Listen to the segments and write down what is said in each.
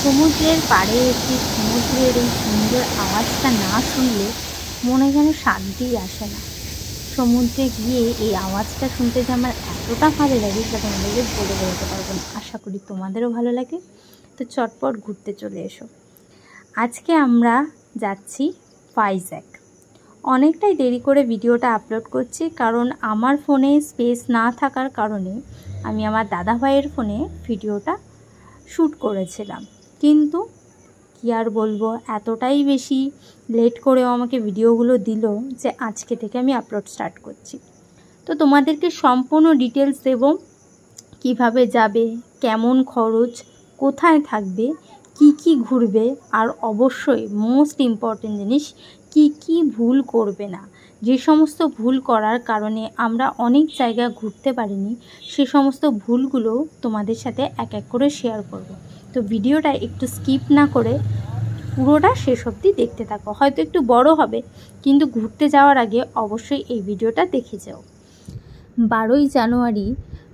সমুদ্রের পাড়ে এসে সমুদ্রের এই সুন্দর আওয়াজটা না শুনলে মনে যেন শান্তি আসে না। সমুদ্রে গিয়ে এই আওয়াজটা শুনতে যে আমার এতটা ভালো লাগে সেটা তোমাদেরকে বলে বেরোতে পারবো না। আশা করি তোমাদেরও ভালো লাগে। তো চটপট ঘুরতে চলে এসো। আজকে আমরা যাচ্ছি ভাইজ্যাক। অনেকটাই দেরি করে ভিডিওটা আপলোড করছি, কারণ আমার ফোনে স্পেস না থাকার কারণে আমি আমার দাদাভাইয়ের ফোনে ভিডিওটা শ্যুট করেছিলাম, কিন্তু কি আর বলবো, এতটাই বেশি লেট করেও আমাকে ভিডিওগুলো দিল যে আজকে থেকে আমি আপলোড স্টার্ট করছি। তো তোমাদেরকে সম্পূর্ণ ডিটেলস দেব, কিভাবে যাবে, কেমন খরচ, কোথায় থাকবে, কি ঘুরবে, আর অবশ্যই মোস্ট ইম্পর্টেন্ট জিনিস কি ভুল করবে না। যে সমস্ত ভুল করার কারণে আমরা অনেক জায়গা ঘুরতে পারিনি, সে সমস্ত ভুলগুলো তোমাদের সাথে এক এক করে শেয়ার করব। তো ভিডিওটা একটু স্কিপ না করে পুরোটা শেষ অবধি দেখতে থাকো। হয়তো একটু বড় হবে, কিন্তু ঘুরতে যাওয়ার আগে অবশ্যই এই ভিডিওটা দেখে যাও। 12ই জানুয়ারি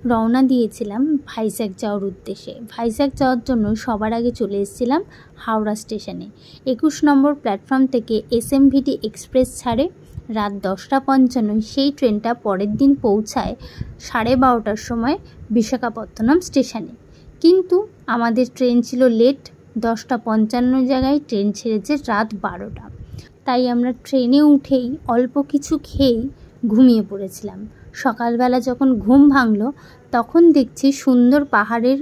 রওনা দিয়েছিলাম ভাইজ্যাক যাওয়ার উদ্দেশ্যে। ভাইজ্যাক যাওয়ার জন্য সবার আগে চলে এসেছিলাম হাওড়া স্টেশনে। 21 নম্বর প্ল্যাটফর্ম থেকে SMVT এক্সপ্রেস ছাড়ে রাত 10:55। সেই ট্রেনটা পরের দিন পৌঁছায় 12:30টার সময় বিশাখাপত্তনম স্টেশনে। কিন্তু আমাদের ট্রেন ছিল লেট, 10:55 জায়গায় ট্রেন ছেড়েছে রাত 12টা। তাই আমরা ট্রেনে উঠেই অল্প কিছু খেয়েই ঘুমিয়ে পড়েছিলাম। সকালবেলা যখন ঘুম ভাঙলো তখন দেখছি সুন্দর পাহাড়ের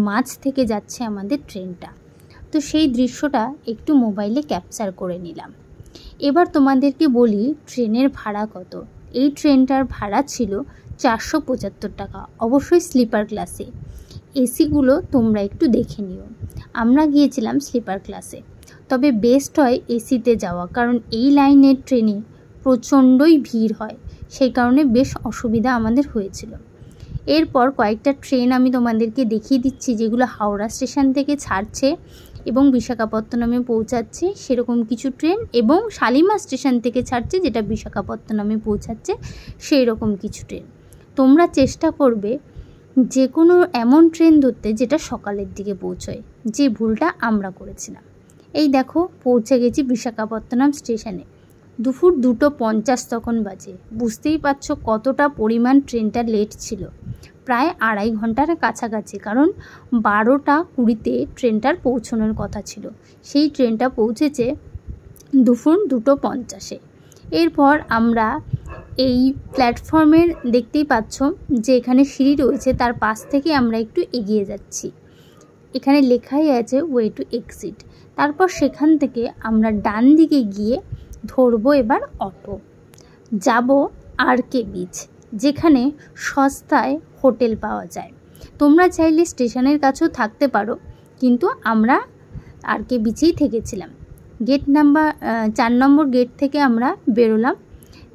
মাঝ থেকে যাচ্ছে আমাদের ট্রেনটা। তো সেই দৃশ্যটা একটু মোবাইলে ক্যাপচার করে নিলাম। এবার তোমাদেরকে বলি ট্রেনের ভাড়া কত। এই ট্রেনটার ভাড়া ছিল 475 টাকা, অবশ্যই স্লিপার ক্লাসে। এসিগুলো তোমরা একটু দেখে নিও। আমরা গিয়েছিলাম স্লিপার ক্লাসে, তবে বেস্ট হয় এসিতে যাওয়া, কারণ এই লাইনের ট্রেনে প্রচণ্ডই ভিড় হয়, সেই কারণে বেশ অসুবিধা আমাদের হয়েছিল। এরপর কয়েকটা ট্রেন আমি তোমাদেরকে দেখিয়ে দিচ্ছি, যেগুলো হাওড়া স্টেশন থেকে ছাড়ছে এবং বিশাখাপত্তনমে পৌঁছাচ্ছে সেরকম কিছু ট্রেন, এবং শালিমার স্টেশন থেকে ছাড়ছে যেটা বিশাখাপত্তনমে পৌঁছাচ্ছে সেই রকম কিছু ট্রেন। তোমরা চেষ্টা করবে যে কোনো এমন ট্রেন ধরতে যেটা সকালের দিকে পৌঁছয়, যে ভুলটা আমরা করেছিলাম। এই দেখো পৌঁছে গেছি বিশাখাপত্তনম স্টেশনে। দুপুর 2:50 তখন বাজে। বুঝতেই পারছো কতটা পরিমাণ ট্রেনটা লেট ছিল, প্রায় 2.5 ঘন্টার কাছাকাছি, কারণ 12:20 ট্রেনটার পৌঁছানোর কথা ছিল। সেই ট্রেনটা পৌঁছেছে দুপুর 2:50। এরপর আমরা এই প্ল্যাটফর্মের দেখতেই পাচ্ছ যে এখানে সিঁড়ি রয়েছে, তার পাশ থেকে আমরা একটু এগিয়ে যাচ্ছি। এখানে লেখাই আছে ওয়ে টু এক্সিট। তারপর সেখান থেকে আমরা ডান দিকে গিয়ে ধরবো এবার অটো, যাব RK বিচ, যেখানে সস্তায় হোটেল পাওয়া যায়। তোমরা চাইলে স্টেশনের কাছেও থাকতে পারো, কিন্তু আমরা RK বিচেই থেকেছিলাম। গেট নাম্বার 4 নম্বর গেট থেকে আমরা বেরোলাম।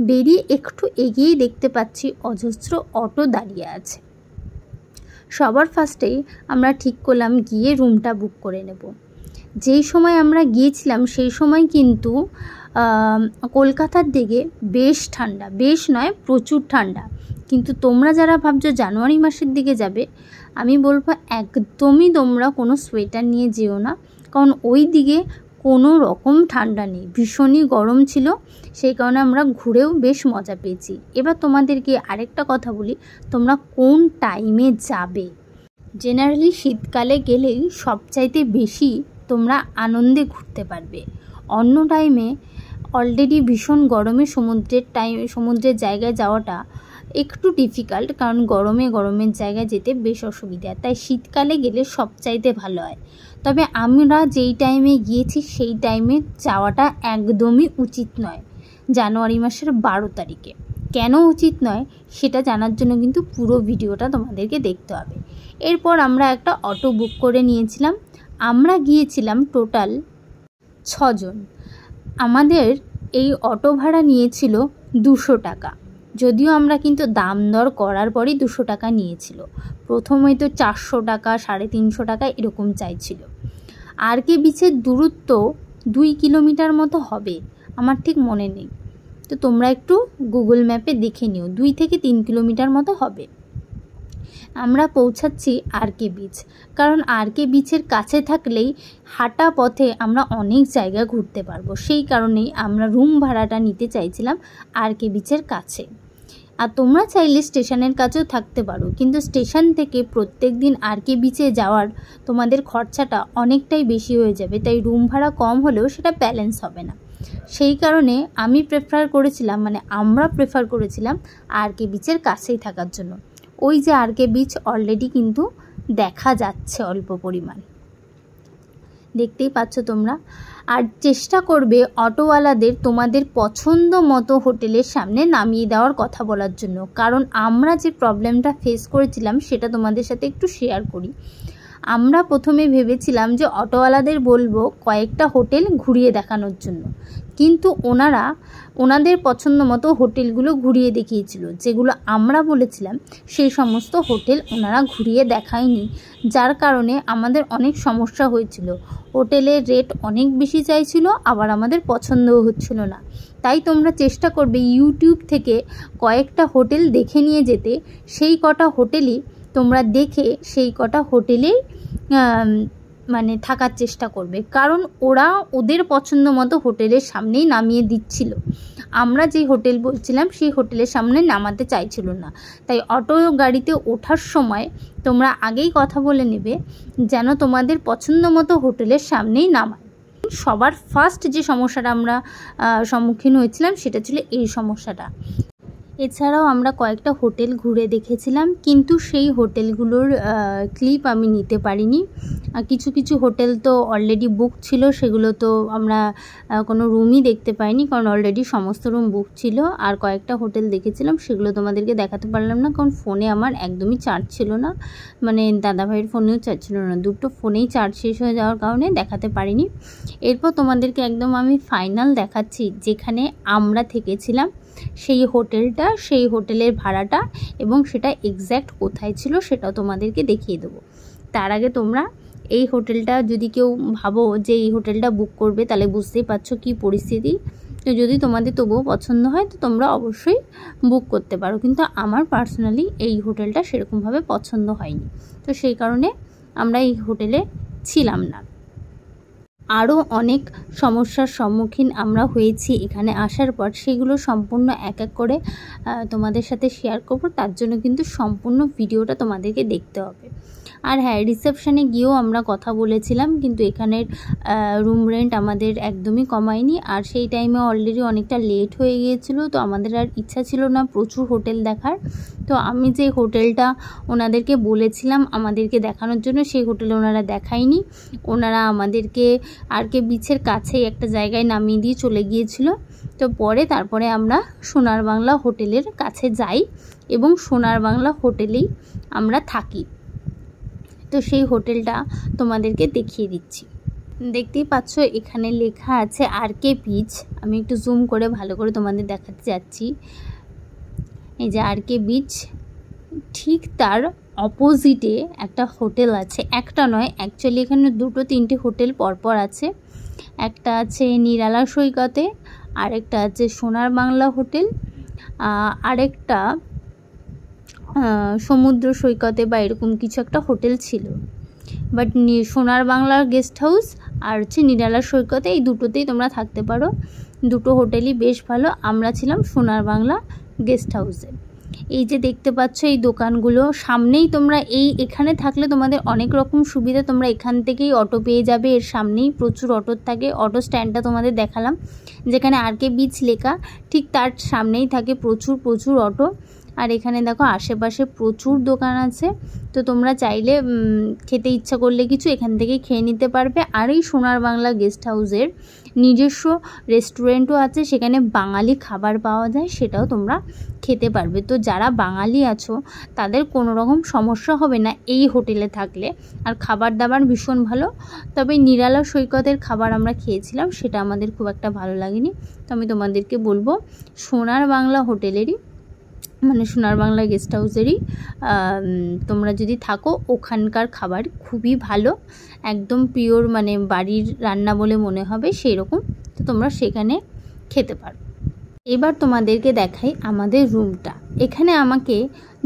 বেরিয়ে একটু এগিয়েই দেখতে পাচ্ছি অজস্র অটো দাঁড়িয়ে আছে। সবার ফার্স্টেই আমরা ঠিক করলাম গিয়ে রুমটা বুক করে নেব। যেই সময় আমরা গিয়েছিলাম সেই সময় কিন্তু কলকাতার দিকে বেশ ঠান্ডা, বেশ নয় প্রচুর ঠান্ডা। কিন্তু তোমরা যারা ভাবছো জানুয়ারি মাসের দিকে যাবে, আমি বলবো একদমই তোমরা কোনো সোয়েটার নিয়ে যেও না, কারণ ওই দিকে কোনো রকম ঠান্ডা নেই, ভীষণই গরম ছিল। সেই কারণে আমরা ঘুরেও বেশ মজা পেয়েছি। এবার তোমাদেরকে আরেকটা কথা বলি, তোমরা কোন টাইমে যাবে। জেনারেলি শীতকালে গেলেই সবচাইতে বেশি তোমরা আনন্দে ঘুরতে পারবে। অন্য টাইমে অলরেডি ভীষণ গরমে সমুদ্রের জায়গায় যাওয়াটা একটু ডিফিকাল্ট, কারণ গরমের জায়গায় যেতে বেশ অসুবিধা। তাই শীতকালে গেলে সবচাইতে ভালো হয়। তবে আমরা যেই টাইমে গিয়েছি সেই টাইমে যাওয়াটা একদমই উচিত নয়, জানুয়ারি মাসের 12 তারিখে। কেন উচিত নয় সেটা জানার জন্য কিন্তু পুরো ভিডিওটা তোমাদেরকে দেখতে হবে। এরপর আমরা একটা অটো বুক করে নিয়েছিলাম। আমরা গিয়েছিলাম টোটাল 6 জন। আমাদের এই অটো ভাড়া নিয়েছিল 200 টাকা, যদিও আমরা কিন্তু দাম দর করার পরই 200 টাকা নিয়েছিল। প্রথমে তো 400 টাকা 350 টাকা এরকম চাইছিল। RK বিচের দূরত্ব 2 কিলোমিটার মতো হবে, আমার ঠিক মনে নেই, তো তোমরা একটু গুগল ম্যাপে দেখে নিও, 2 থেকে 3 কিলোমিটার মতো হবে। আমরা পৌঁছাচ্ছি আরকে বিচ, কারণ আরকে বিচের কাছে থাকলেই হাঁটা পথে আমরা অনেক জায়গা ঘুরতে পারবো। সেই কারণেই আমরা রুম ভাড়াটা নিতে চাইছিলাম আরকে বিচের কাছে। আর তোমরা চাইলে স্টেশনের কাছেও থাকতে পারো, কিন্তু স্টেশন থেকে প্রত্যেক দিন আরকে বিচে যাওয়ার তোমাদের খরচাটা অনেকটাই বেশি হয়ে যাবে, তাই রুম ভাড়া কম হলেও সেটা ব্যালেন্স হবে না। সেই কারণে আমরা প্রেফার করেছিলাম আরকে বিচের কাছেই থাকার জন্য। ওই যে আরকে বিচ অলরেডি কিন্তু দেখা যাচ্ছে অল্প পরিমাণ, দেখতেই পাচ্ছ তোমরা। আর চেষ্টা করবে অটোওয়ালাদের তোমাদের পছন্দ মতো হোটেলের সামনে নামিয়ে দেওয়ার কথা বলার জন্য, কারণ আমরা যে প্রবলেমটা ফেস করেছিলাম সেটা তোমাদের সাথে একটু শেয়ার করি। আমরা প্রথমে ভেবেছিলাম যে অটোওয়ালাদের বলবো কয়েকটা হোটেল ঘুরিয়ে দেখানোর জন্য, কিন্তু ওনাদের পছন্দ মতো হোটেলগুলো ঘুরিয়ে দেখিয়েছিল। যেগুলো আমরা বলেছিলাম সেই সমস্ত হোটেল ওনারা ঘুরিয়ে দেখায়নি, যার কারণে আমাদের অনেক সমস্যা হয়েছিল। হোটেলের রেট অনেক বেশি চাইছিল, আবার আমাদের পছন্দও হচ্ছিল না। তাই তোমরা চেষ্টা করবে ইউটিউব থেকে কয়েকটা হোটেল দেখে নিয়ে যেতে, সেই কটা হোটেলই তোমরা দেখে সেই কটা হোটেলেই থাকার চেষ্টা করবে, কারণ ওদের পছন্দ মতো হোটেলের সামনেই নামিয়ে দিচ্ছিল। আমরা যেই হোটেল বলছিলাম সেই হোটেলের সামনে নামাতে চাইছিল না। তাই অটো গাড়িতে ওঠার সময় তোমরা আগেই কথা বলে নেবে যেন তোমাদের পছন্দ মতো হোটেলের সামনেই নামায়। সবার ফার্স্ট যে সমস্যাটা আমরা সম্মুখীন হয়েছিলাম সেটা ছিল এই সমস্যাটা। এছাড়াও আমরা কয়েকটা হোটেল ঘুরে দেখেছিলাম, কিন্তু সেই হোটেলগুলোর ক্লিপ আমি নিতে পারিনি। কিছু কিছু হোটেল তো অলরেডি বুক ছিল, সেগুলো তো আমরা কোনো রুমই দেখতে পাইনি, কারণ অলরেডি সমস্ত রুম বুক ছিল। আর কয়েকটা হোটেল দেখেছিলাম, সেগুলো তোমাদেরকে দেখাতে পারলাম না, কারণ ফোনে আমার একদমই চার্জ ছিল না, দাদাভাইয়ের ফোনেও চার্জ ছিল না, দুটো ফোনেই চার্জ শেষ হয়ে যাওয়ার কারণে দেখাতে পারিনি। এরপর তোমাদেরকে একদম আমি ফাইনাল দেখাচ্ছি যেখানে আমরা থেকেছিলাম সেই হোটেলটা, সেই হোটেলের ভাড়াটা এবং সেটা এক্স্যাক্ট কোথায় ছিল সেটাও তোমাদেরকে দেখিয়ে দেবো। তার আগে তোমরা এই হোটেলটা যদি কেউ ভাবো যে এই হোটেলটা বুক করবে, তাহলে বুঝতেই পারছো কী পরিস্থিতি। তো যদি তোমাদের তবুও পছন্দ হয় তো তোমরা অবশ্যই বুক করতে পারো, কিন্তু আমার পার্সোনালি এই হোটেলটা সেরকমভাবে পছন্দ হয়নি, তো সেই কারণে আমরা এই হোটেলে ছিলাম না। আরও অনেক সমস্যার সম্মুখীন আমরা হয়েছি এখানে আসার পর, সেগুলো সম্পূর্ণ এক এক করে তোমাদের সাথে শেয়ার করব। তার জন্য কিন্তু সম্পূর্ণ ভিডিওটা তোমাদেরকে দেখতে হবে। আর হ্যাঁ, রিসেপশানে গিয়েও আমরা কথা বলেছিলাম, কিন্তু এখানের রুম রেন্ট আমাদের একদমই কমায়নি। আর সেই টাইমে অলরেডি অনেকটা লেট হয়ে গিয়েছিলো, তো আমাদের আর ইচ্ছা ছিল না প্রচুর হোটেল দেখার। তো আমি যে হোটেলটা ওনাদেরকে বলেছিলাম আমাদেরকে দেখানোর জন্য, সেই হোটেলে ওনারা দেখায়নি। ওনারা আমাদেরকে আরকে বিচের কাছেই একটা জায়গায় নামিয়ে দিয়ে চলে গিয়েছিল। তো তারপরে আমরা সোনার বাংলা হোটেলের কাছে যাই এবং সোনার বাংলা হোটেলেই আমরা থাকি। তো সেই হোটেলটা তোমাদেরকে দেখিয়ে দিচ্ছি। দেখতেই পাচ্ছ এখানে লেখা আছে আরকে বিচ। আমি একটু জুম করে ভালো করে তোমাদের দেখাতে যাচ্ছি। এই যে আরকে বিচ, ঠিক তার অপোজিটে একটা হোটেল আছে। একটা নয়, অ্যাকচুয়ালি এখানে দুটো তিনটে হোটেল পরপর আছে। একটা আছে নিরালা সৈকতে, আরেকটা আছে সোনার বাংলা হোটেল, আরেকটা সমুদ্র সৈকতে বা এরকম কিছু একটা হোটেল ছিল। বাট সোনার বাংলার গেস্ট হাউস আর হচ্ছে নিরালা সৈকতে, এই দুটোতেই তোমরা থাকতে পারো। দুটো হোটেলই বেশ ভালো। আমরা ছিলাম সোনার বাংলা গেস্ট হাউসে। এই যে দেখতে পাচ্ছ এই দোকানগুলো সামনেই, তোমরা এখানে থাকলে তোমাদের অনেক রকম সুবিধা। তোমরা এখান থেকেই অটো পেয়ে যাবে, এর সামনেই প্রচুর অটো থাকে। অটো স্ট্যান্ডটা তোমাদের দেখালাম যেখানে আরকে বিচ লেখা, ঠিক তার সামনেই থাকে প্রচুর অটো। আর এখানে দেখো আশেপাশে প্রচুর দোকান আছে, তো তোমরা চাইলে খেতে ইচ্ছা করলে কিছু এখান থেকে খেয়ে নিতে পারবে। আর এই সোনার বাংলা গেস্ট হাউসের নিজস্ব রেস্টুরেন্টও আছে, সেখানে বাঙালি খাবার পাওয়া যায়, সেটাও তোমরা খেতে পারবে। তো যারা বাঙালি আছো তাদের কোনো রকম সমস্যা হবে না এই হোটেলে থাকলে। আর খাবার দাবার ভীষণ ভালো। তবে নিরালা সৈকতের খাবার আমরা খেয়েছিলাম, সেটা আমাদের খুব একটা ভালো লাগেনি। তো আমি তোমাদেরকে বলবো সোনার বাংলা হোটেলেরই, সোনার বাংলা গেস্ট হাউসেরই তোমরা যদি থাকো, ওখানকার খাবার খুবই ভালো, একদম পিওর, বাড়ির রান্না বলে মনে হবে সেই রকম। তো তোমরা সেখানে খেতে পারো। এবার তোমাদেরকে দেখাই আমাদের রুমটা। এখানে আমাকে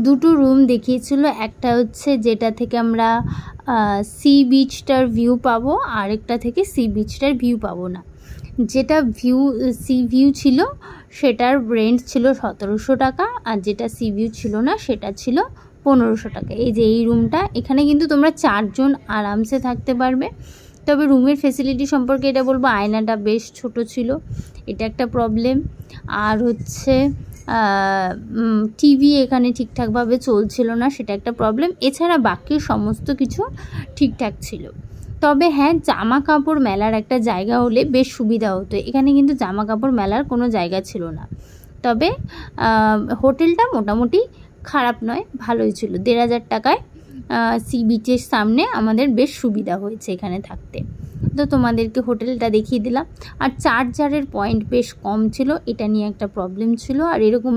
দুটো রুম দেখিয়েছিল, একটা হচ্ছে যেটা থেকে আমরা সি বিচটার ভিউ পাবো, আর একটা থেকে সি বিচটার ভিউ পাবো না। যেটা সি ভিউ ছিল সেটার রেন্ট ছিল 1700 টাকা, আর যেটা সি ভিউ ছিল না সেটা ছিল 1500 টাকা। এই যে এই রুমটা, এখানে কিন্তু তোমরা 4 জন আরামসে থাকতে পারবে। তবে রুমের ফেসিলিটি সম্পর্কে এটা বলবো, আয়নাটা বেশ ছোট ছিল, এটা একটা প্রবলেম। আর হচ্ছে টিভি এখানে ঠিকঠাকভাবে চলছিল না, সেটা একটা প্রবলেম। এছাড়া বাকি সমস্ত কিছু ঠিকঠাক ছিল। তবে হ্যাঁ, জামা কাপড় মেলার একটা জায়গা হলে বেশ সুবিধা হতো। এখানে কিন্তু জামা কাপড় মেলার কোনো জায়গা ছিল না। তবে হোটেলটা মোটামুটি খারাপ নয়, ভালোই ছিল। 1500 টাকায় সি বিচের সামনে আমাদের বেশ সুবিধা হয়েছে এখানে থাকতে। তো তোমাদেরকে হোটেলটা দেখিয়ে দিলাম। আর চার্জারের পয়েন্ট বেশ কম ছিল, এটা নিয়ে একটা প্রবলেম ছিল। আর এরকম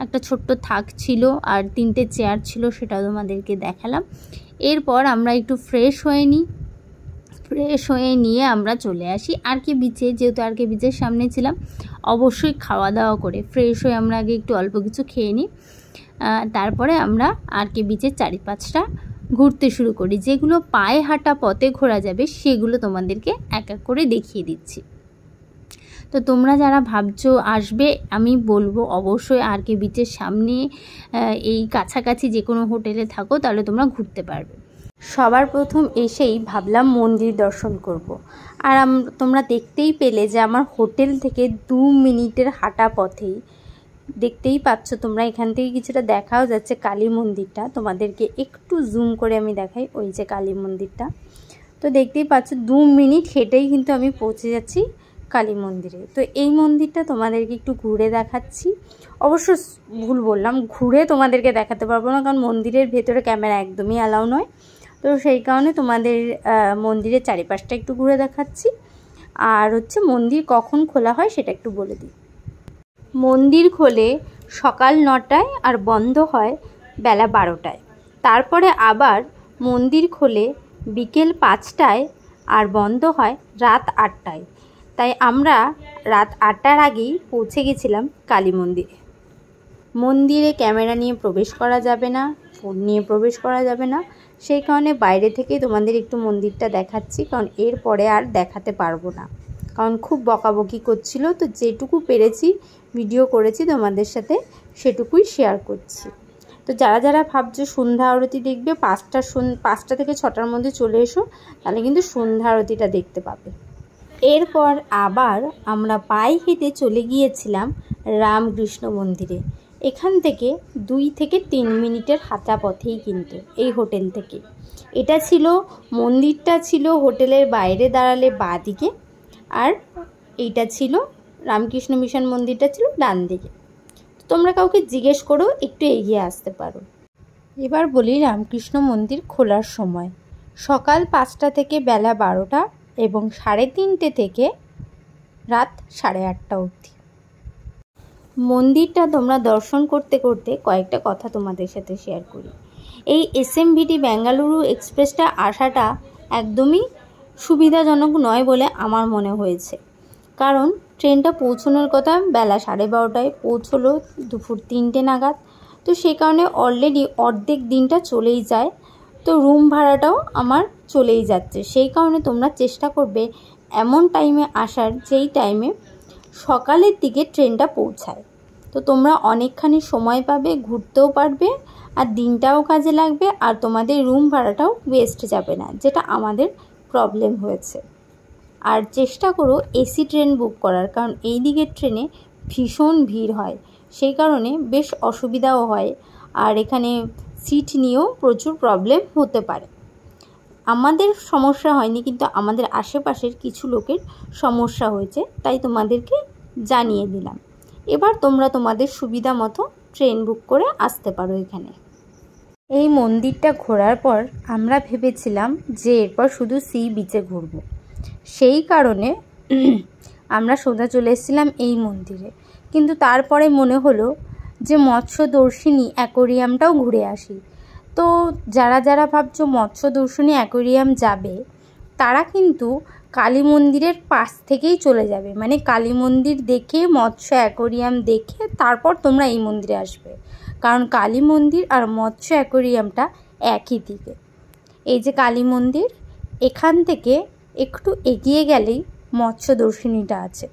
একটা ছোট্ট থাক ছিল, আর 3টে চেয়ার ছিল, সেটাও তোমাদেরকে দেখালাম। এরপর আমরা একটু ফ্রেশ হয়ে নিয়ে আমরা চলে আসি আর কে বিচে। যেহেতু আর কে বিচের সামনে ছিলাম, অবশ্যই খাওয়া দাওয়া করে ফ্রেশ হয়ে আমরা আগে একটু অল্প কিছু খেয়ে নিই। তারপরে আমরা আর কে বিচের 4-5টা ঘুরতে শুরু করি। যেগুলো পায়ে হাঁটা পথে ঘোরা যাবে সেগুলো তোমাদেরকে এক এক করে দেখিয়ে দিচ্ছি। তো তোমরা যারা ভাবছো আসবে, আমি বলবো অবশ্যই আর কে বিচের সামনে এই কাছাকাছি যে কোনো হোটেলে থাকো তাহলে তোমরা ঘুরতে পারবে। সবার প্রথম এসেই ভাবলাম মন্দির দর্শন করব। আর তোমরা দেখতেই পেলে যে আমার হোটেল থেকে 2 মিনিটের হাঁটা পথেই, দেখতেই পাচ্ছ তোমরা, এখান থেকে কিছুটা দেখাও যাচ্ছে কালী মন্দিরটা। তোমাদেরকে একটু জুম করে আমি দেখাই, ওই যে কালী মন্দিরটা। তো দেখতেই পাচ্ছ 2 মিনিট হেঁটেই কিন্তু আমি পৌঁছে যাচ্ছি কালী মন্দিরে। তো এই মন্দিরটা তোমাদেরকে একটু ঘুরে দেখাচ্ছি। অবশ্য ভুল বললাম, ঘুরে তোমাদেরকে দেখাতে পারবো না, কারণ মন্দিরের ভেতরে ক্যামেরা একদমই অ্যালাউ নয়। তো সেই কারণে তোমাদের মন্দিরের চারিপাশটা একটু ঘুরে দেখাচ্ছি। আর হচ্ছে মন্দির কখন খোলা হয় সেটা একটু বলে দিই। মন্দির খোলে সকাল 9টায় আর বন্ধ হয় বেলা 12টায়। তারপরে আবার মন্দির খোলে বিকেল 5টায় আর বন্ধ হয় রাত 8টায়। তাই আমরা রাত 8টার আগেই পৌঁছে গেছিলাম কালী মন্দিরে। মন্দিরে ক্যামেরা নিয়ে প্রবেশ করা যাবে না, ফোন নিয়ে প্রবেশ করা যাবে না। সেই কারণে বাইরে থেকে তোমাদের একটু মন্দিরটা দেখাচ্ছি, কারণ এরপরে আর দেখাতে পারবো না, কারণ খুব বকাবকি করছিল। তো যেটুকু পেরেছি ভিডিও করেছি তোমাদের সাথে, সেটুকুই শেয়ার করছি। তো যারা যারা ভাবছো সন্ধ্যা আরতি দেখবে, 5টা থেকে 6টার মধ্যে চলে এসো, তাহলে কিন্তু সন্ধ্যা আরতিটা দেখতে পাবে। এরপর আবার আমরা পায়ে হেঁটে চলে গিয়েছিলাম রামকৃষ্ণ মন্দিরে। এখান থেকে 2 থেকে 3 মিনিটের হাঁটা পথেই কিন্তু এই হোটেল থেকে। এটা ছিল, মন্দিরটা ছিল হোটেলের বাইরে দাঁড়ালে বাঁ দিকে, আর এইটা ছিল রামকৃষ্ণ মিশন মন্দিরটা ছিল ডান দিকে। তোমরা কাউকে জিজ্ঞেস করো, একটু এগিয়ে আসতে পারো। এবার বলি রামকৃষ্ণ মন্দির খোলার সময়। সকাল 5টা থেকে বেলা 12টা এবং 3:30 থেকে রাত 8:30 অবধি। মন্দিরটা তোমরা দর্শন করতে করতে কয়েকটা কথা তোমাদের সাথে শেয়ার করি। এই SMVT বেঙ্গালুরু এক্সপ্রেসটা আসাটা একদমই সুবিধাজনক নয় বলে আমার মনে হয়েছে। কারণ ট্রেনটা পৌঁছানোর কথা বেলা 12:30টায়, পৌঁছলো দুপুর 3টে নাগাদ। তো সেই কারণে অলরেডি অর্ধেক দিনটা চলেই যায়। তো রুম ভাড়াটাও আমার চলেই যাচ্ছে। সেই কারণে তোমরা চেষ্টা করবে এমন টাইমে আসার যেই টাইমে সকালের দিকে ট্রেনটা পৌঁছায়। তো তোমরা অনেকখানি সময় পাবে, ঘুরতেও পারবে, আর দিনটাও কাজে লাগবে, আর তোমাদের রুম ভাড়াটাও ওয়েস্ট যাবে না, যেটা আমাদের প্রবলেম হয়েছে। আর চেষ্টা করো এসি ট্রেন বুক করার, কারণ এই দিকের ট্রেনে ভীষণ ভিড় হয়, সেই কারণে বেশ অসুবিধাও হয়। আর এখানে সিট নিয়েও প্রচুর প্রবলেম হতে পারে। আমাদের সমস্যা হয়নি, কিন্তু আমাদের আশেপাশের কিছু লোকের সমস্যা হয়েছে, তাই তোমাদেরকে জানিয়ে দিলাম। এবার তোমরা তোমাদের সুবিধা মতো ট্রেন বুক করে আসতে পারো এখানে। এই মন্দিরটা ঘোরার পর আমরা ভেবেছিলাম যে এরপর শুধু সি বিচে ঘুরব। সেই কারণে আমরা সোজা চলে এসেছিলাম এই মন্দিরে। কিন্তু তারপরে মনে হলো যে মৎস্যদর্শিনী অ্যাকোরিয়ামটাও ঘুরে আসি। তো যারা যারা ভাবছো মৎস্যদর্শিনী অ্যাকোরিয়াম যাবে, তারা কিন্তু কালী মন্দিরের পাশ থেকেই চলে যাবে, মানে কালী মন্দির দেখে মৎস্য অ্যাকোরিয়াম দেখে তারপর তোমরা এই মন্দিরে আসবে, কারণ কালী মন্দির আর মৎস্য অ্যাকোরিয়ামটা একই দিকে। এই যে কালী মন্দির, এখান থেকে একটু এগিয়ে গেলেই মৎস্য দর্শিনীটা আছে।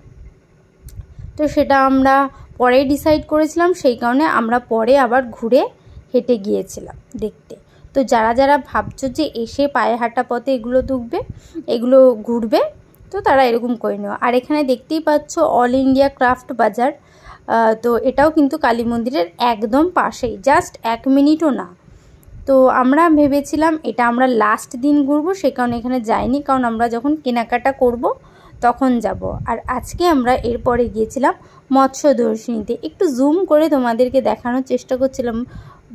তো সেটা আমরা পরে ডিসাইড করেছিলাম, সেই কারণে আমরা পরে আবার ঘুরে হেঁটে গিয়েছিলাম দেখতে। তো যারা যারা ভাবছো যে এসে পায়ে হাঁটা পথে এগুলো এগুলো ঘুরবে, তো তারা এরকম করে নেওয়া। আর এখানে দেখতেই পাচ্ছ অল ইন্ডিয়া ক্রাফট বাজার, তো এটাও কিন্তু কালী মন্দিরের একদম পাশেই, জাস্ট 1 মিনিটও না। তো আমরা ভেবেছিলাম এটা আমরা লাস্ট দিন ঘুরবো, সে কারণে এখানে যাইনি, কারণ আমরা যখন কেনাকাটা করব তখন যাব। আর আজকে আমরা এরপরে গিয়েছিলাম মৎস্য দর্শিনীতে। একটু জুম করে তোমাদেরকে দেখানোর চেষ্টা করছিলাম,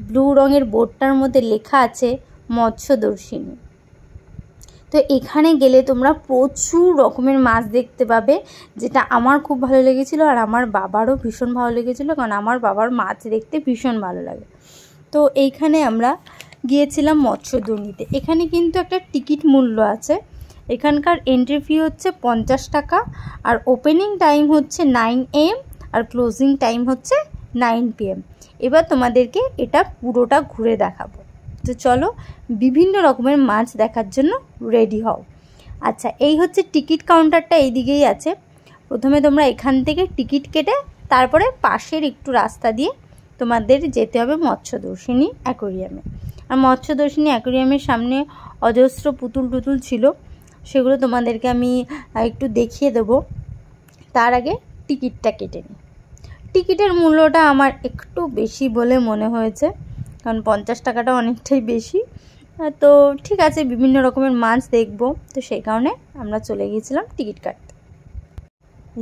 ব্লু রঙের বোর্ডটার মধ্যে লেখা আছে মৎস্য দর্শিনী। তো এখানে গেলে তোমরা প্রচুর রকমের মাছ দেখতে পাবে, যেটা আমার খুব ভালো লেগেছিলো আর আমার বাবারও ভীষণ ভালো লেগেছিলো, কারণ আমার বাবার মাছ দেখতে ভীষণ ভালো লাগে। তো এইখানে আমরা গিয়েছিলাম মৎস্যদর্শিনীতে। এখানে কিন্তু একটা টিকিট মূল্য আছে, এখানকার এন্ট্রি ফি হচ্ছে 50 টাকা, আর ওপেনিং টাইম হচ্ছে 9 AM আর ক্লোজিং টাইম হচ্ছে 9 PM। এবার তোমাদেরকে এটা পুরোটা ঘুরে দেখাবো। তো চলো, বিভিন্ন রকমের মাছ দেখার জন্য রেডি হও। আচ্ছা, এই হচ্ছে টিকিট কাউন্টারটা, এই দিকেই আছে। প্রথমে তোমরা এখান থেকে টিকিট কেটে তারপরে পাশের একটু রাস্তা দিয়ে তোমাদের যেতে হবে মৎস্যদর্শিনী অ্যাকোরিয়ামে। আর মৎস্যদর্শিনী অ্যাকোরিয়ামের সামনে অজস্র পুতুল টুতুল ছিল, সেগুলো তোমাদেরকে আমি একটু দেখিয়ে দেবো। তার আগে টিকিটটা কেটে নিই। টিকিটের মূল্যটা আমার একটু বেশি বলে মনে হয়েছে, কারণ 50 টাকাটা অনেকটাই বেশি। তো ঠিক আছে, বিভিন্ন রকমের মাছ দেখব, তো সেই কারণে আমরা চলে গিয়েছিলাম টিকিট কাটতে।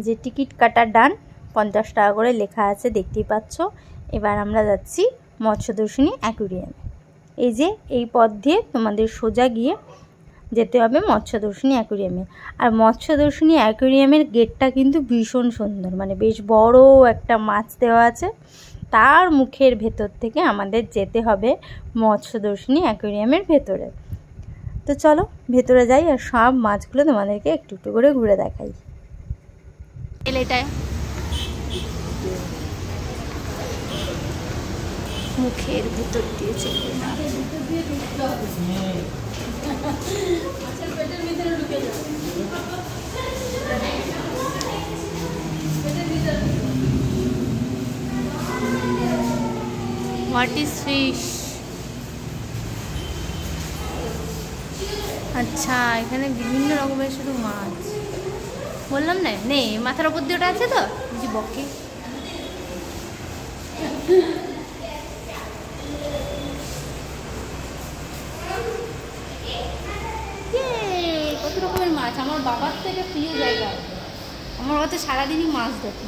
যে টিকিট কাটার ডান, 50 টাকা করে লেখা আছে, দেখতেই পাচ্ছ। এবার আমরা যাচ্ছি মৎস্যদর্শিনী অ্যাকোরিয়ামে। এই যে এই পথ দিয়ে তোমাদের সোজা গিয়ে যেতে হবে মৎস্যদর্শিনী অ্যাকোরিয়ামে। আর মৎস্যদর্শিনী অ্যাকোরিয়ামের গেটটা কিন্তু ভীষণ সুন্দর, মানে বেশ বড় একটা মাছ দেওয়া আছে, তার মুখের ভেতর থেকে আমাদের যেতে হবে মৎস্যদর্শিনী অ্যাকোরিয়ামের ভেতরে। তো চলো ভেতরে যাই আর সব মাছগুলো তোমাদেরকে একটু একটু করে ঘুরে দেখাই। এটায় মুখের ভেতর দিয়ে চলে না, হোয়াট ইজ ফিশ। আচ্ছা, এখানে বিভিন্ন রকমের শুধু মাছ, বললাম না নে মাথার ওপর দিয়ে ওটা আছে, তো যে বকে কত রকমের মাছ। আমার বাবার তো এটা প্রিয় জায়গা, আমার বাবা তো সারাদিনই মাছ দেখে,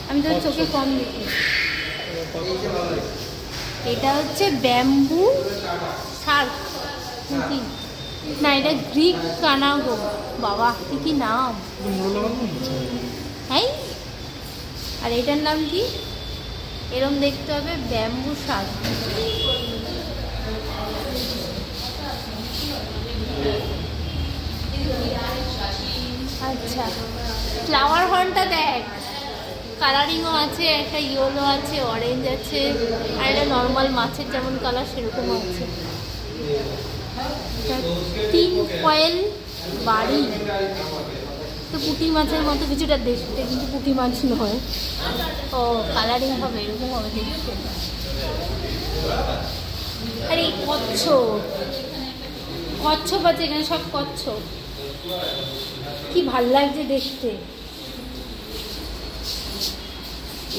আমি তো চোখে কম দেখি। এটা হচ্ছে ব্যাম্বু শার্ক না, এটা গ্রিক কানাগো। বাবা কি নাম, হ্যাঁ। আর এটার নাম কি, এরম দেখতে হবে, ব্যাম্বু শার্ক। আচ্ছা, ফ্লাওয়ার হর্নটা দেখ, কালারিংও আছে, একটা ইয়েলো আছে, অরেঞ্জ আছে, আর এটা নর্মাল মাছের যেমন কালার সেরকম আছে। 3 কয়েল বাড়ি, তো পুঁটি মাছের মতো কিছুটা দেখতে, কিন্তু পুঁটি মাছ নয়। ও কালারিং হবে, এরকম হবে দেখতে। আরে কচ্ছপ আছে এখানে, সব কচ্ছপ, কি ভাল লাগছে দেখতে।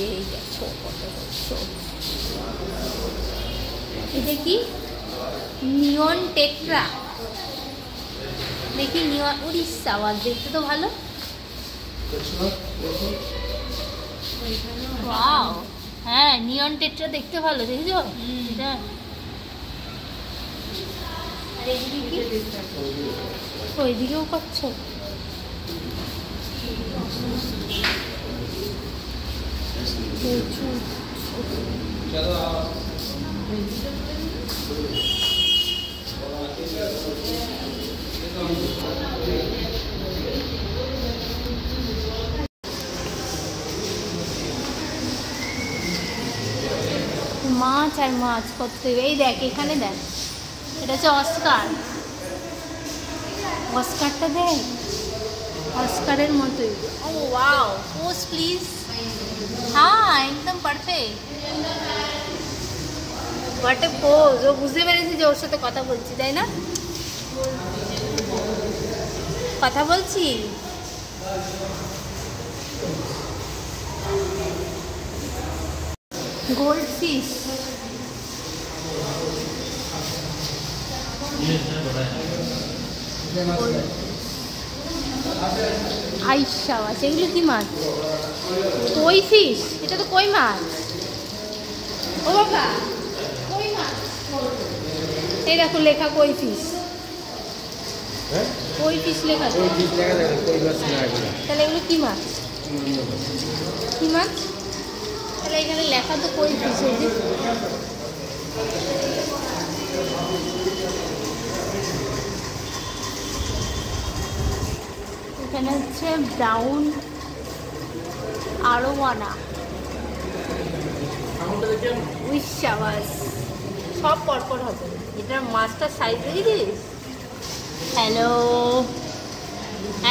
এই দেখো কত কচ্ছপ। এটা কি নিয়ন টেট্রা, দেখি নিয়ন, উড়িষ্যা আওয়াজ, দেখতে তো ভালো। ওয়াও, হ্যাঁ নিয়ন টেট্রা দেখতে ভালো, দেখেছো এটা। আর এইদিকে কি, ওইদিকেও কচ্ছপ। মাছ আর মাছ কত, এই দেখ এখানে দেখ, এটা হচ্ছে অস্কার। অস্কারটা দেখ, অস্কারের মতোই। ও ওয়াও, পোজ প্লিজ। হ্যাঁ একদম পারফেক্ট, হোয়াট এ পোজ। ও বুঝতে পেরেছি যে ওর সাথে কথা বলছি, তাই না? কথা বলছি। গোল্ড ফিশ, আইসা আছে। এগুলো কি মাছ? কই ফিশ, এটা তো কই মাছ। ও বাবা, কই মাছ। এই দেখো লেখা কই ফিশ, কই ফিশ লেখা। তাহলে এগুলো কি মাছ? কি মাছ? তাহলে এখানে লেখা তো কই ফিশ। এই যে এখানে হচ্ছে ব্রাউন আরোয়ানা, উইশাবাস, সব পরপর হবে। এটার মাছটার সাইজ দেখেছিস? হ্যালো,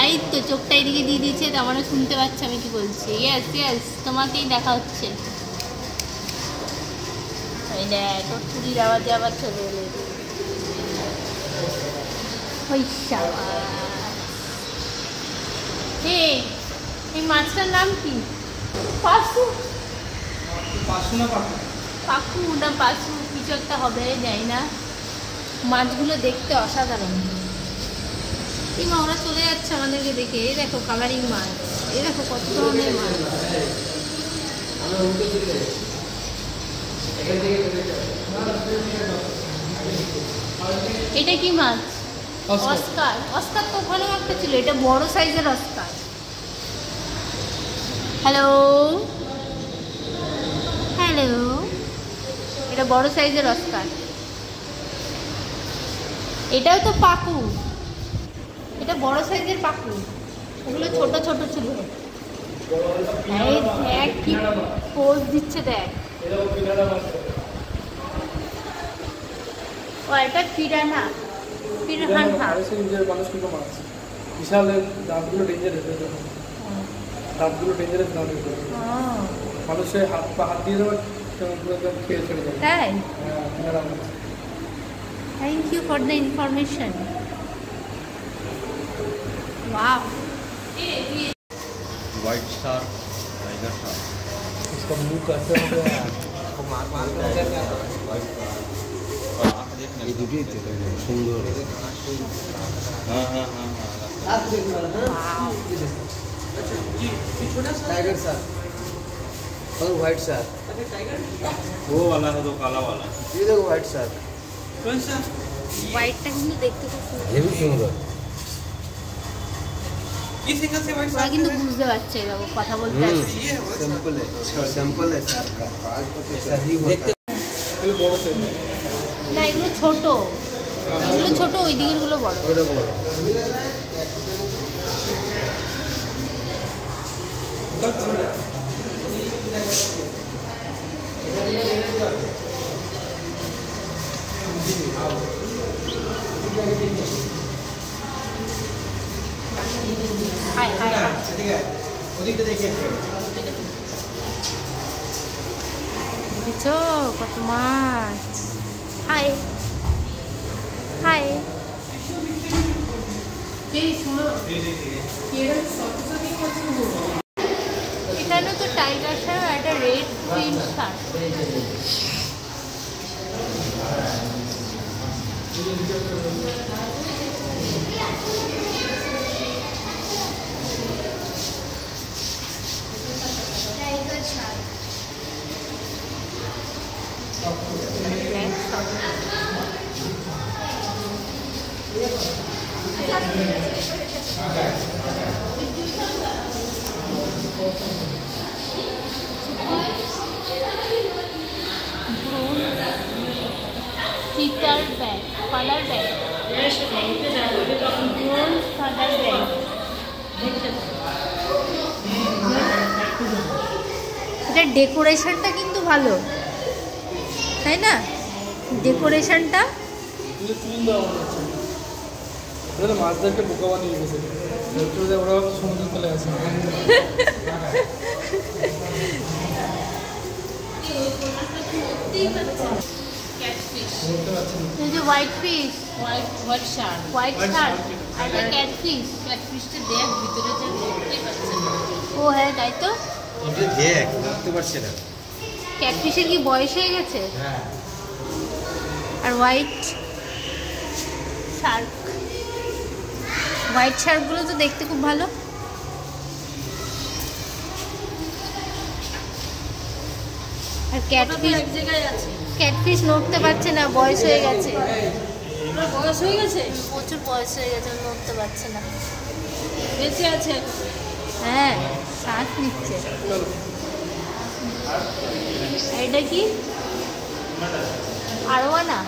এই তো চোখটা এদিকে দিয়ে দিয়েছে, তার মানে শুনতে পাচ্ছি আমি কি বলছি। ইয়েস ইয়েস, তোমাকেই দেখা হচ্ছে। এই দেখ তোর চুরির আওয়াজে আবার চলে এলো। এই মাছটার নাম কি? পাসু, পাসু না পাকু, পাকু না পাসু কিছু একটা হবে, যাই না। মাছগুলো দেখতে অসাধারণ। এই মা ওরা চলে যাচ্ছে আমাদেরকে দেখে। এই দেখো কালারিং মাছ, এই দেখো কত ধরনের মাছ। এটা কি মাছ? অস্কার। অস্কার তো ওখানেও একটা ছিল, এটা বড় সাইজের অস্কার। হ্যালো হ্যালো, এটা বড় সাইজের অস্কার। এটাও তো পাকু, এটা বড় সাইজের পাকু, ওগুলো ছোট ছোট ছিল। এই দেখ কি পোজ দিচ্ছে, দেখ। ও এটা পিরানহা, পিরানহা। বিশাল দাঁতগুলো ডেঞ্জারাস, দাঁতগুলো ডেঞ্জারাস দাঁত, মানুষের হাত দিয়ে দেওয়ার খেয়ে চলে যাবে। তাই, thank you for the information. Wow, white shark, tiger shark, इसका मुंह कैसे हो गया, इसको मार मार के व्हाइट शार्क और आँख देखना ये दुटी सुंदर। हाँ हाँ हाँ हाँ, टाइगर शार्क और व्हाइट शार्क। वो वाला है तो काला वाला। ये देखो व्हाइट शार्क, कौन सा? হোয়াইটটা কিন্তু দেখতে খুব সুন্দর। ये भी सुंदर। किस एंगल से व्हाइट ওরা शार्क? কিন্তু বুঝতে পারছে এরকম কথা বলতে আসছে। सिंपल है, सिंपल है शार्क का, सही होता है। ये बड़ा से না এগুলো ছোট, এগুলো ছোট, ওই দিকের গুলো বড়। बड़ा बड़ा হাই হাই হাই। ওদিকটা দেখে দেখেছো কত মাছ। High high. এখানে তো টাইগার শার্ক আর একটা রেড ফিন শার্ক। চিতার ব্যাগ, পালার ব্যাগ। এখানকার ডেকোরেশনটা কিন্তু ভালো, তাই না? ডেকোরেশনটা মাছদেরকে বোকা বানিয়ে গেছে, ওরা সমুদ্র তলে আছে। এই যে white fish, white shirt, white shark আর এটা ক্যাটফিশ। ক্যাটফিশটা দেখ ভিতরে যে দেখতেই পাচ্ছেন। ও হ্যাঁ তাই তো। দেখ বুঝতে পারছি না। ক্যাটফিশের কি বয়স হয়ে গেছে? হ্যাঁ। আর হোয়াইট শার্ক, হোয়াইট শার্কগুলো তো দেখতে খুব ভালো। আর ক্যাটফিশ এক জায়গায় আছে, ক্যাটফিশ নড়তে পারছে না, বয়স হয়ে গেছে, ওর বয়স হয়ে গেছে, প্রচুর বয়স হয়ে গেছে, নড়তে পারছে না। বেঁচে আছে। হ্যাঁ শ্বাস নিচ্ছে। এটা কি আরোয়ানা?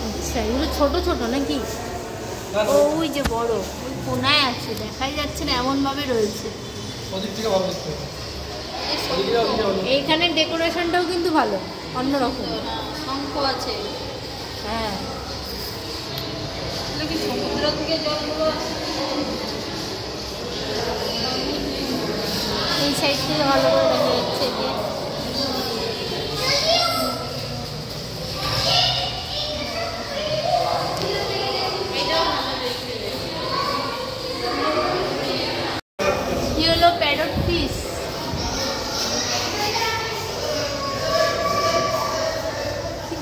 আচ্ছা এগুলো ছোট ছোট নাকি? ওই যে বড়, ওই কোনায় আছে, দেখাই যাচ্ছে না এমন ভাবে রয়েছে। ওদিক থেকে ভালো দেখতে হবে। এইখানের ডেকোরেশনটাও কিন্তু ভালো, অন্যরকম। শঙ্খ আছে, হ্যাঁ এগুলো কি সমুদ্র থেকে জলগুলো আসে? এই সাইড থেকে ভালো করে দেখা যাচ্ছে যে ইয়েলো প্যারট ফিশ।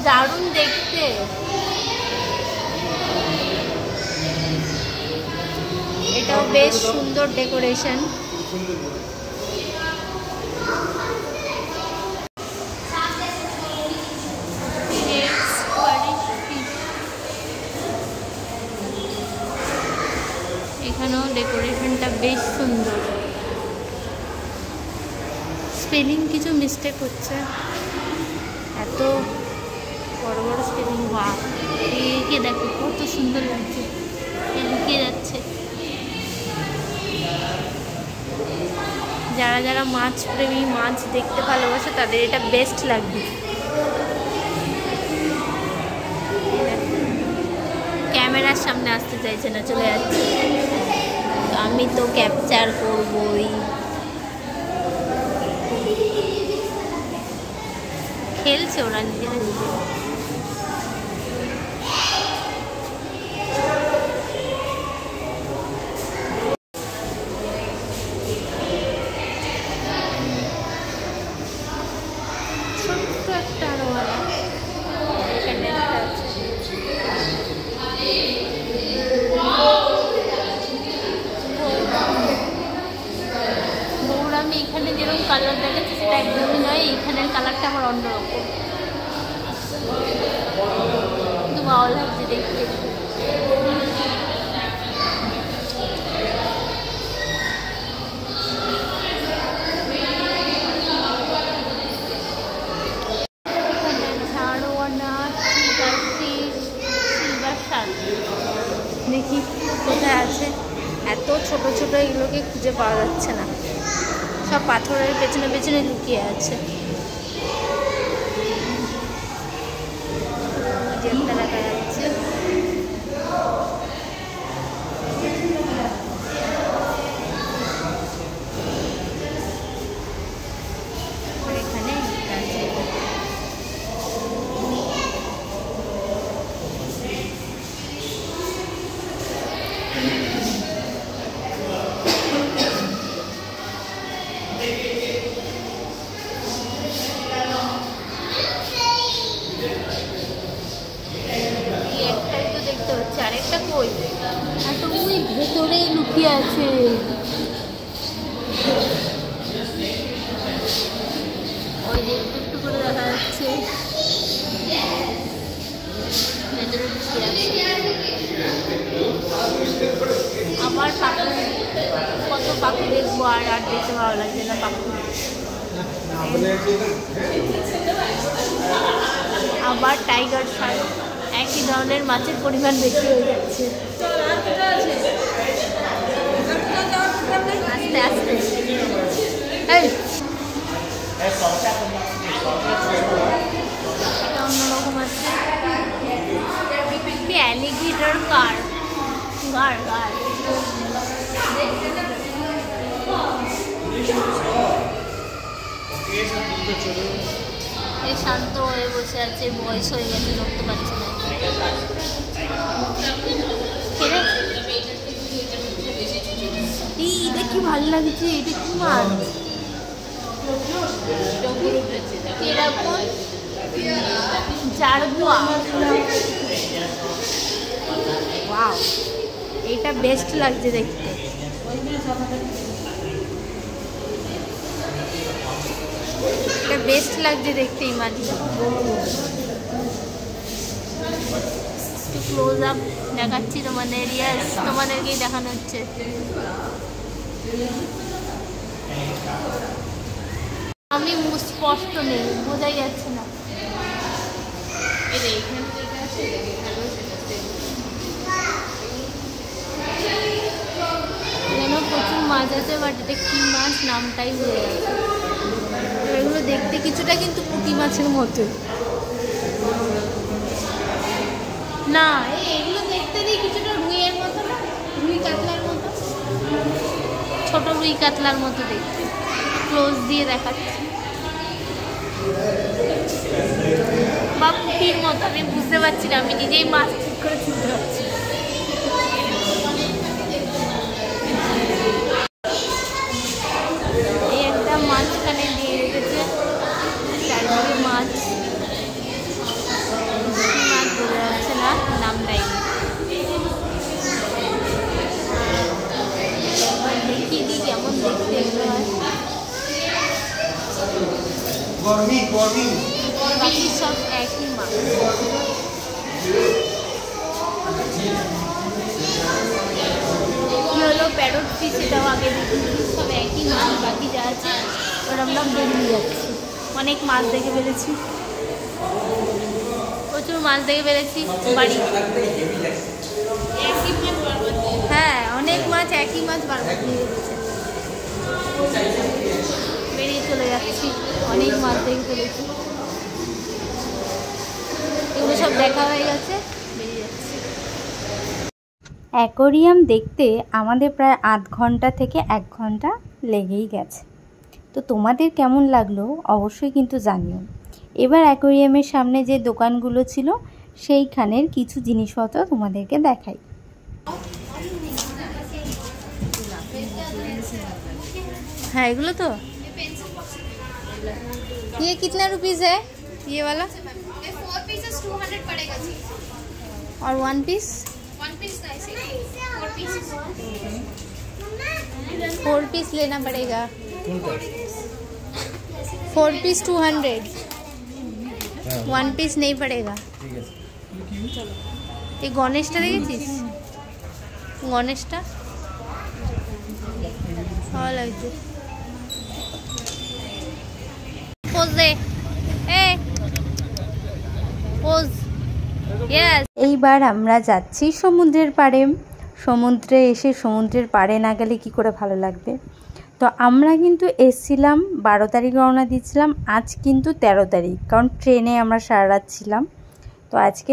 দারুণ দেখতে। এটাও বেশ সুন্দর ডেকোরেশন। এখানেও ডেকোরেশনটা বেশ সুন্দর। স্পেলিং কিছু মিস্টেক হচ্ছে, এত বড় বড় স্পেলিং। বাহ, একে দেখো কত সুন্দর লাগছে, লুকিয়ে যাচ্ছে। যারা যারা মাছ প্রেমী, মাছ দেখতে ভালোবাসে, তাদের এটা বেস্ট লাগবে। ক্যামেরার সামনে আসতে চাইছে না, চলে যাচ্ছে। আমি তো ক্যাপচার করবই। খেলছে ওরা নিজেরা নিজে। ছোট্ট একটা আরোয়ানা এখানে একটা আছে। বৌরামি এখানে যেরকম কালার দেখাচ্ছে সেটা একদমই নয়, এখানের কালারটা আমার অন্যরকম, কিন্তু ভালো লাগছে দেখতে। দেখি কোথায় আছে। এত ছোট ছোট এগুলোকে খুঁজে পাওয়া যাচ্ছে না, সব পাথরের পেছনে পেছনে লুকিয়ে আছে। একটা দেখা যাচ্ছে। এখানে একটা আছে। আরেকটা কই? একটা ওই ভেতরে লুকিয়ে আছে। ওই যে একটু একটু করে দেখা যাচ্ছে, ভেতরে লুকিয়ে আছে। আবার পাখি, কত পাখি দেখবো, আর আর দেখতে ভালো লাগছে না পাখি। আবার টাইগার শার্ক, একই ধরনের মাছের পরিমাণ বেশি হয়ে যাচ্ছে। আস্তে আস্তে। এই এই শান্ত হয়ে বসে আছে, বয়স হয়ে গেছে, নড়তে পারছে না। এটা কি ভালো লাগছে, এটা কি মাছ? এরকম জারগুয়া। ওয়াও, এটা বেস্ট লাগছে দেখতে। এটা বেস্ট লাগছে দেখতে এই মাছটা। ক্লোজ আপ দেখাচ্ছি তোমাদের, ইয়েস তোমাদেরকেই দেখানো হচ্ছে। আমি স্পষ্ট নেই, বোঝাই যাচ্ছে না। এখানে প্রচুর মাছ আছে, বাট এটা কি মাছ নামটাই ভুলে গেছে। এগুলো দেখতে কিছুটা কিন্তু পুঁটি মাছের মতো না, এগুলো দেখতে দিই কিছুটা রুইয়ের মতো না, রুই কাতলার মতো, ছোট রুই কাতলার মতো দেখতে। ক্লোজ দিয়ে দেখাচ্ছি, বা পুঁটির মতো। আমি বুঝতে পারছি না, আমি নিজেই মাছ ঠিক করে চিনতে পারছি। এই একটা মাছখানে দিয়ে রেখেছে, চারদিকে মাছ, মাছ বোঝা যাচ্ছে না, নামটাই দেখিয়ে দিই কেমন দেখতে এগুলো হয়। বাকি সব একই মাছ। কি হলো প্যারট ফিশ, এটাও আগে দেখি, সব একই মাছ। বাকি যা আছে ওর আমরা বেরিয়ে যাচ্ছি। অনেক মাছ দেখে ফেলেছি, প্রচুর মাছ দেখে ফেলেছি বাড়ি। হ্যাঁ, অনেক মাছ, একই মাছ বারবার দিয়ে রেখেছে। বেরিয়ে চলে যাচ্ছি, অনেক মাছ দেখে ফেলেছি। এগুলো সব দেখা হয়ে গেছে, বেরিয়ে যাচ্ছি। অ্যাকোরিয়াম দেখতে আমাদের প্রায় আধ ঘন্টা থেকে 1 ঘন্টা লেগেই গেছে। তো তোমাদের কেমন লাগলো অবশ্যই কিন্তু জানিও। এবার অ্যাকোরিয়ামের সামনে যে দোকানগুলো ছিল সেইখানের কিছু জিনিসপত্র তোমাদেরকে দেখাই। हाँ एगुलो तो ये कितना रुपीस है ये वाला? 4 pieces 200 पड़ेगा जी। और 1 पीस? 1 piece का ऐसे 4 pieces। 4 पीस लेना पड़ेगा। 4 पीस 200, 1 पीस नहीं पड़ेगा। ये गणेशটা দেখেছিস? গণেশটা ভালো লাগছে। পোজ দে, এই পোজ। ইয়েস। এইবার আমরা যাচ্ছি সমুদ্রের পাড়ে। সমুদ্রে এসে সমুদ্রের পাড়ে না গেলে কি করে ভালো লাগবে। তো আমরা কিন্তু এসছিলাম 12 তারিখ, রওনা দিয়েছিলাম। আজ কিন্তু 13 তারিখ, কারণ ট্রেনে আমরা সারা রাত ছিলাম। তো আজকে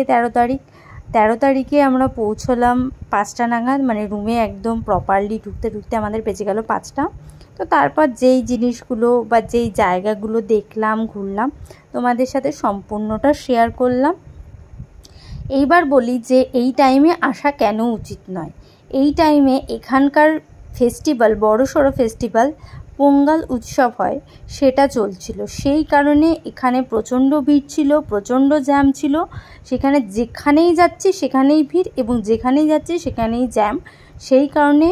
13 তারিখে আমরা পৌঁছলাম 5টা নাগাদ, মানে রুমে একদম প্রপারলি ঢুকতে ঢুকতে আমাদের বেঁচে গেল 5টা। তো তারপর যেই জিনিসগুলো বা যেই জায়গাগুলো দেখলাম, ঘুরলাম, তোমাদের সাথে সম্পূর্ণটা শেয়ার করলাম। এইবার বলি যে এই টাইমে আসা কেন উচিত নয়। এই টাইমে এখানকার ফেস্টিভ্যাল, বড়সড় ফেস্টিভ্যাল পোঙ্গল উৎসব হয়, সেটা চলছিল। সেই কারণে এখানে প্রচণ্ড ভিড় ছিল, প্রচণ্ড জ্যাম ছিল। সেখানে যেখানেই যাচ্ছি সেখানেই ভিড়, এবং যেখানেই যাচ্ছি সেখানেই জ্যাম। সেই কারণে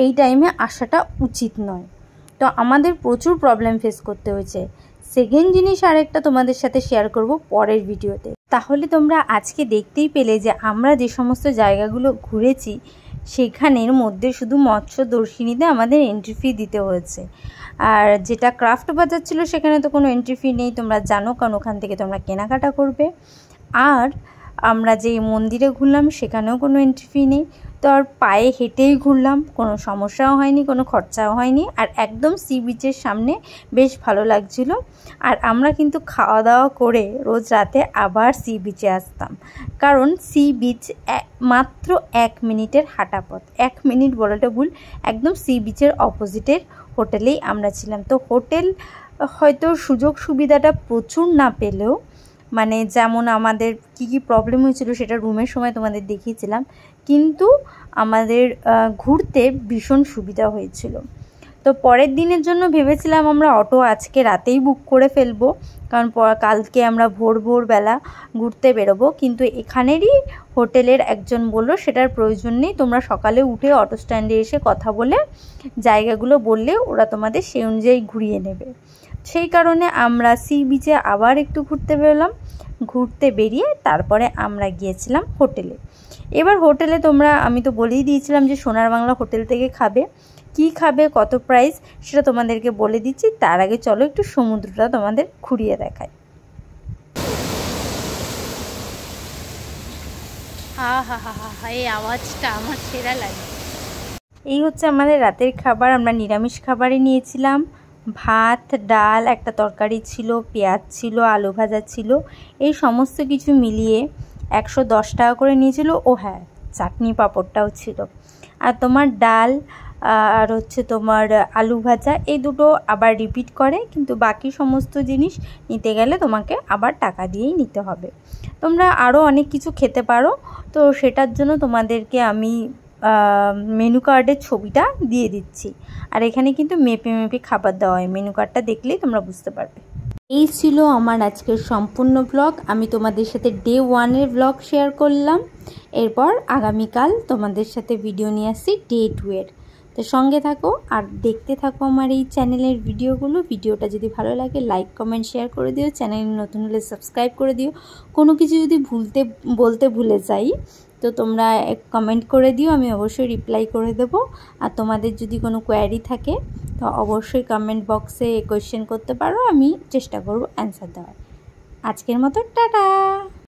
এই টাইমে আসাটা উচিত নয়। তো আমাদের প্রচুর প্রবলেম ফেস করতে হয়েছে। সেকেন্ড জিনিস আরেকটা তোমাদের সাথে শেয়ার করব পরের ভিডিওতে। তাহলে তোমরা আজকে দেখতেই পেলে যে আমরা যে সমস্ত জায়গাগুলো ঘুরেছি সেখানের মধ্যে শুধু মৎস্যদর্শিনীতে আমাদের এন্ট্রি ফি দিতে হয়েছে। আর যেটা ক্রাফট বাজার ছিল সেখানে তো কোনো এন্ট্রি ফি নেই, তোমরা জানো, কারণ ওখান থেকে তোমরা কেনাকাটা করবে। আর আমরা যে মন্দিরে ঘুরলাম সেখানেও কোনো এন্ট্রি ফি নেই, তো আর পায়ে হেঁটেই ঘুরলাম, কোনো সমস্যাও হয়নি, কোনো খরচাও হয়নি, আর একদম সি বিচের সামনে বেশ ভালো লাগছিল। আর আমরা কিন্তু খাওয়া দাওয়া করে রোজ রাতে আবার সি বিচে আসতাম, কারণ সি বিচ মাত্র 1 মিনিটের হাঁটা পথ। 1 মিনিট বলাটা ভুল, একদম সি বিচের অপোজিটের হোটেলেই আমরা ছিলাম। তো হোটেল হয়তো সুযোগ সুবিধাটা প্রচুর না পেলেও, মানে যেমন আমাদের কি প্রবলেম হয়েছিল সেটা রুমের সময় তোমাদের দেখিয়েছিলাম, কিন্তু আমাদের ঘুরতে ভীষণ সুবিধা হয়েছিল। তো পরের দিনের জন্য ভেবেছিলাম আমরা অটো আজকে রাতেই বুক করে ফেলবো, কারণ কালকে আমরা ভোরবেলা ঘুরতে বেরোবো। কিন্তু এখানেরই হোটেলের একজন বললো সেটার প্রয়োজন নেই, তোমরা সকালে উঠে অটো স্ট্যান্ডে এসে কথা বলে জায়গাগুলো বললে ওরা তোমাদের সেই অনুযায়ী ঘুরিয়ে নেবে। সেই কারণে আমরা সি বিচে আবার একটু ঘুরতে বেরোলাম। ঘুরতে বেরিয়ে তারপরে আমরা গিয়েছিলাম হোটেলে। এবার হোটেলে আমি তো বলেই দিয়েছিলাম যে সোনার বাংলা হোটেল থেকে খাবে, কি খাবে, কত প্রাইস সেটা তোমাদেরকে বলে দিচ্ছি। তার আগে চলো একটু সমুদ্রটা তোমাদের ঘুরিয়ে দেখাই। এই আওয়াজটা আমার সেরা লাগে। এই হচ্ছে আমাদের রাতের খাবার। আমরা নিরামিষ খাবারই নিয়েছিলাম, ভাত, ডাল, একটা তরকারি ছিল, পেঁয়াজ ছিল, আলু ভাজা ছিল, এই সমস্ত কিছু মিলিয়ে 110 টাকা করে নিয়েছিল। ও হ্যাঁ, চাটনি পাঁপড়টাও ছিল। আর তোমার ডাল আর হচ্ছে তোমার আলু ভাজা, এই দুটো আবার রিপিট করে, কিন্তু বাকি সমস্ত জিনিস নিতে গেলে তোমাকে আবার টাকা দিয়েই নিতে হবে। তোমরা আরও অনেক কিছু খেতে পারো, তো সেটার জন্য তোমাদেরকে আমি মেনু কার্ডের ছবিটা দিয়ে দিচ্ছি। আর এখানে কিন্তু মেপে খাবার দেওয়া হয়, মেনু কার্ডটা দেখলেই তোমরা বুঝতে পারবে। এই ছিল আমার আজকের সম্পূর্ণ ব্লগ। আমি তোমাদের সাথে ডে 1-এর ব্লগ শেয়ার করলাম। এরপর আগামীকাল তোমাদের সাথে ভিডিও নিয়ে আসছি ডে 2-এর। তো সঙ্গে থাকো আর দেখতে থাকো আমার এই চ্যানেলের ভিডিওগুলো। ভিডিওটা যদি ভালো লাগে লাইক কমেন্ট শেয়ার করে দিও, চ্যানেল নতুন হলে সাবস্ক্রাইব করে দিও। কোনো কিছু যদি বলতে ভুলে যাই তো তোমরা কমেন্ট করে দিও, আমি অবশ্যই রিপ্লাই করে দেবো। আর তোমাদের যদি কোনো কোয়ারি থাকে তো অবশ্যই কমেন্ট বক্সে কোয়েশ্চেন করতে পারো, আমি চেষ্টা করব অ্যান্সার দেওয়ার। আজকের মতো টাটা।